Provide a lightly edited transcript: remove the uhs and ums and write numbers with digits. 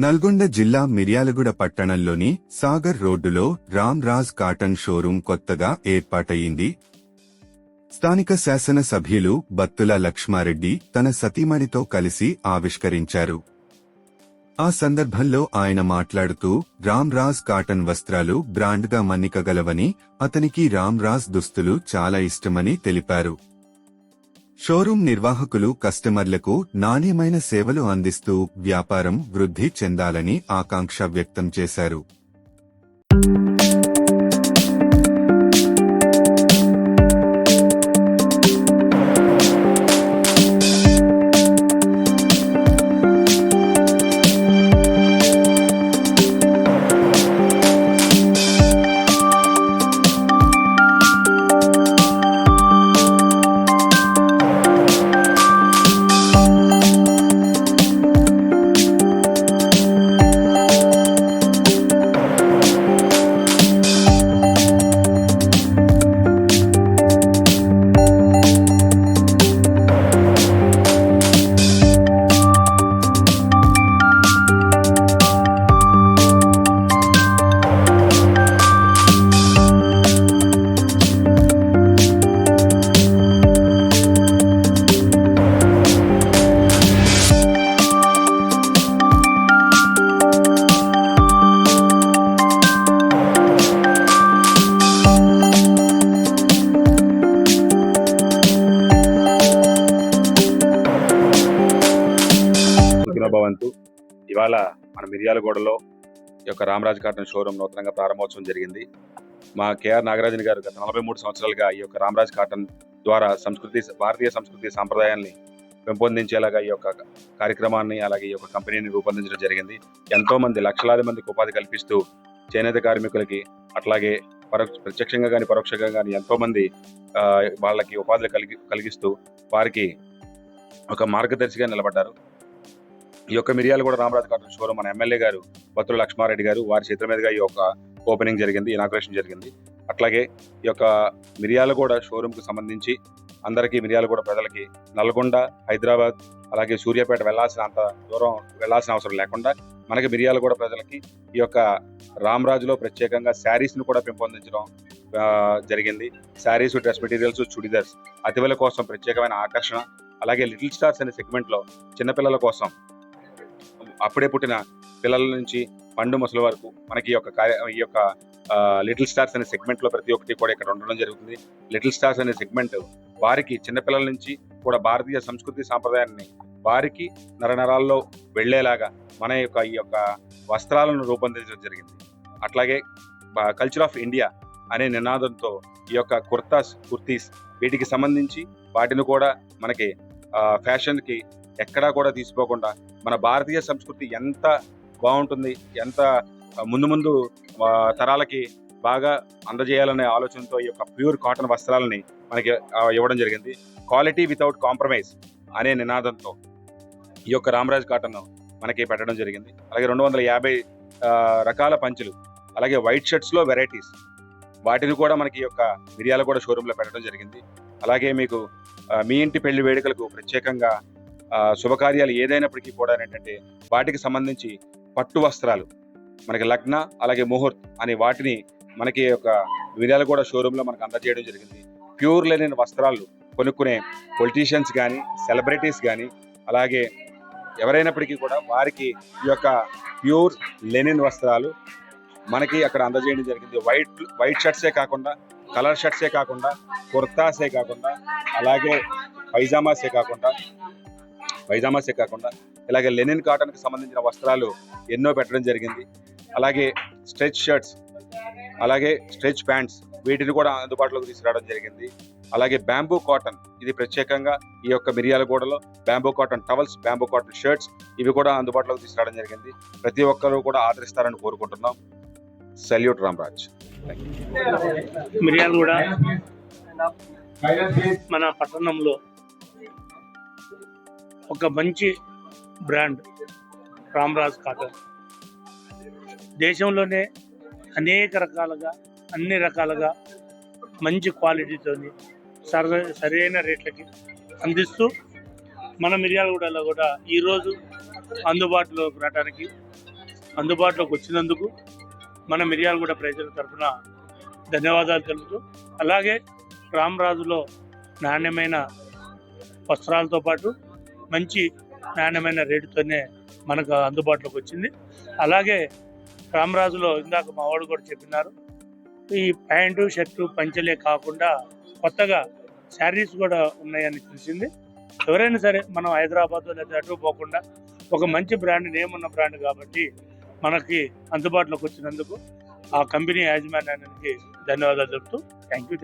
నల్గొండ జిల్లా మిర్యాలగూడ పట్టణంలోని సాగర్ రోడ్డులో రామ్ రాజ్ కాటన్ షోరూం కొత్తగా ఏర్పాటయింది. స్థానిక శాసన సభ్యులు బత్తుల లక్ష్మారెడ్డి తన సతీమణితో కలిసి ఆవిష్కరించారు. ఆ సందర్భంలో ఆయన మాట్లాడుతూ రామ్ రాజ్ కాటన్ వస్త్రాలు బ్రాండ్గా మన్నికగలవని, అతనికి రామ్ రాజ్ దుస్తులు చాలా ఇష్టమని తెలిపారు. షోరూం నిర్వాహకులు కస్టమర్లకు నాణ్యమైన సేవలు అందిస్తూ వ్యాపారం వృద్ధి చెందాలని ఆకాంక్ష వ్యక్తం చేశారు. భవంతు. ఇవాళ మన మిర్యాలగూడలో ఈ యొక్క రామరాజ్ కాటన్ షోరూమ్ నూతనంగా ప్రారంభోత్సవం జరిగింది. మా కేఆర్ నాగరాజన్ గారు గత 43 సంవత్సరాలుగా ఈ యొక్క రామరాజ్ కాటన్ ద్వారా భారతీయ సంస్కృతి సాంప్రదాయాన్ని పెంపొందించేలాగా ఈ యొక్క కార్యక్రమాన్ని అలాగే ఈ యొక్క కంపెనీని రూపొందించడం జరిగింది. ఎంతో మంది లక్షలాది మందికి ఉపాధి కల్పిస్తూ చేనేత కార్మికులకి అట్లాగే ప్రత్యక్షంగా కానీ పరోక్షంగా కానీ ఎంతో మంది వాళ్ళకి ఉపాధి కలిగిస్తూ వారికి ఒక మార్గదర్శిగా నిలబడ్డారు. ఈ యొక్క మిర్యాలగూడ రామరాజ్ కాటన్ షోరూమ్ మన ఎమ్మెల్యే గారు బత్తుల లక్ష్మారెడ్డి గారు వారి చేతుల మీదుగా ఈ యొక్క ఓపెనింగ్ జరిగింది, ఇనాగ్రేషన్ జరిగింది. అట్లాగే ఈ యొక్క మిర్యాలగూడ షోరూమ్కి సంబంధించి అందరికీ మిర్యాలగూడ ప్రజలకి నల్గొండ, హైదరాబాద్ అలాగే సూర్యాపేట అంత దూరం వెళ్లాల్సిన అవసరం లేకుండా మనకి మిర్యాలగూడ ప్రజలకి ఈ యొక్క రామరాజులో ప్రత్యేకంగా శారీస్ను కూడా పెంపొందించడం జరిగింది. శారీస్, డ్రెస్ మెటీరియల్స్, చుడిదార్స్ అతివల కోసం ప్రత్యేకమైన ఆకర్షణ, అలాగే లిటిల్ స్టార్స్ అనే సెగ్మెంట్లో చిన్నపిల్లల కోసం అప్పుడే పుట్టిన పిల్లల నుంచి పండు ముసలి వరకు మనకి ఈ యొక్క లిటిల్ స్టార్స్ అనే సెగ్మెంట్ లో ప్రతి ఒక్కటి కూడా ఇక్కడ ఉండడం జరుగుతుంది. లిటిల్ స్టార్స్ అనే సెగ్మెంట్ వారికి చిన్నపిల్లల నుంచి కూడా భారతీయ సంస్కృతి సాంప్రదాయాన్ని వారికి నరనరాల్లో వెళ్లేలాగా మన ఈ యొక్క వస్త్రాలను రూపొందించడం జరిగింది. అట్లాగే కల్చర్ ఆఫ్ ఇండియా అనే నినాదంతో ఈ యొక్క కుర్తీస్ వీటికి సంబంధించి వాటిని కూడా మనకి ఫ్యాషన్కి ఎక్కడా కూడా తీసుకోకుండా మన భారతీయ సంస్కృతి ఎంత బాగుంటుంది, ఎంత ముందు తరాలకి బాగా అందజేయాలనే ఆలోచనతో ఈ యొక్క ప్యూర్ కాటన్ వస్త్రాలని మనకి ఇవ్వడం జరిగింది. క్వాలిటీ వితౌట్ కాంప్రమైజ్ అనే నినాదంతో ఈ యొక్క రామరాజ్ కాటన్ మనకి పెట్టడం జరిగింది. అలాగే 250 రకాల పంచులు, అలాగే వైట్ షర్ట్స్లో వెరైటీస్ వాటిని కూడా మనకి ఈ యొక్క మిర్యాలగూడ షోరూంలో పెట్టడం జరిగింది. అలాగే మీకు మీ ఇంటి పెళ్లి వేడుకలకు ప్రత్యేకంగా శుభకార్యాలు ఏదైనప్పటికీ కూడా ఏంటంటే వాటికి సంబంధించి పట్టు వస్త్రాలు మనకి లగ్న అలాగే ముహూర్త్ అనే వాటిని మనకి ఒక మిర్యాలగూడ షోరూంలో మనకు అందజేయడం జరిగింది. ప్యూర్ లెనిన్ వస్త్రాలు కొనుక్కునే పొలిటీషియన్స్ కానీ సెలబ్రిటీస్ కానీ అలాగే ఎవరైనప్పటికీ కూడా వారికి ఈ యొక్క ప్యూర్ లెనిన్ వస్త్రాలు మనకి అక్కడ అందజేయడం జరిగింది. వైట్ షర్ట్సే కాకుండా, కలర్ షర్ట్సే కాకుండా, కుర్తాసే కాకుండా, అలాగే పైజామాసే కాకుండా ఇలాగే లెనిన్ కాటన్కి సంబంధించిన వస్త్రాలు ఎన్నో పెట్టడం జరిగింది. అలాగే స్ట్రెచ్ షర్ట్స్, అలాగే స్ట్రెచ్ ప్యాంట్స్ వీటిని కూడా అందుబాటులోకి తీసుకురావడం జరిగింది. అలాగే బ్యాంబూ కాటన్, ఇది ప్రత్యేకంగా ఈ యొక్క మిర్యాలగూడలో bamboo cotton towels, bamboo cotton shirts ఇవి కూడా అందుబాటులోకి తీసుకురావడం జరిగింది. ప్రతి ఒక్కరూ కూడా ఆదరిస్తారని కోరుకుంటున్నాం. సెల్యూట్ రామరాజ్. మిర్యాలగూడ మన పట్టణంలో ఒక మంచి బ్రాండ్ రామరాజ్ కాటన్ దేశంలోనే అన్ని రకాలుగా మంచి క్వాలిటీతోని సరైన రేట్లకి అందిస్తూ మన మిర్యాలగూడలో కూడా ఈరోజు అందుబాటులోకి రావడానికి అందుబాటులోకి వచ్చినందుకు మన మిర్యాలగూడ ప్రజల తరఫున ధన్యవాదాలు తెలుపుతూ, అలాగే రామరాజులో నాణ్యమైన వస్త్రాలతో పాటు మంచి నాణ్యమైన రేటుతోనే మనకు అందుబాటులోకి వచ్చింది. అలాగే రామరాజులో ఇందాక మా వాడు కూడా చెప్పినారు, ఈ ప్యాంటు షర్టు పంచలే కాకుండా కొత్తగా శారీస్ కూడా ఉన్నాయని తెలిసింది. ఎవరైనా సరే మనం హైదరాబాద్ లేదా అటు పోకుండా ఒక మంచి బ్రాండ్, నేమ్ ఉన్న బ్రాండ్ కాబట్టి మనకి అందుబాటులోకి వచ్చినందుకు ఆ కంపెనీ యాజమాన్యానికి ధన్యవాదాలు చెప్తూ థ్యాంక్ యూ.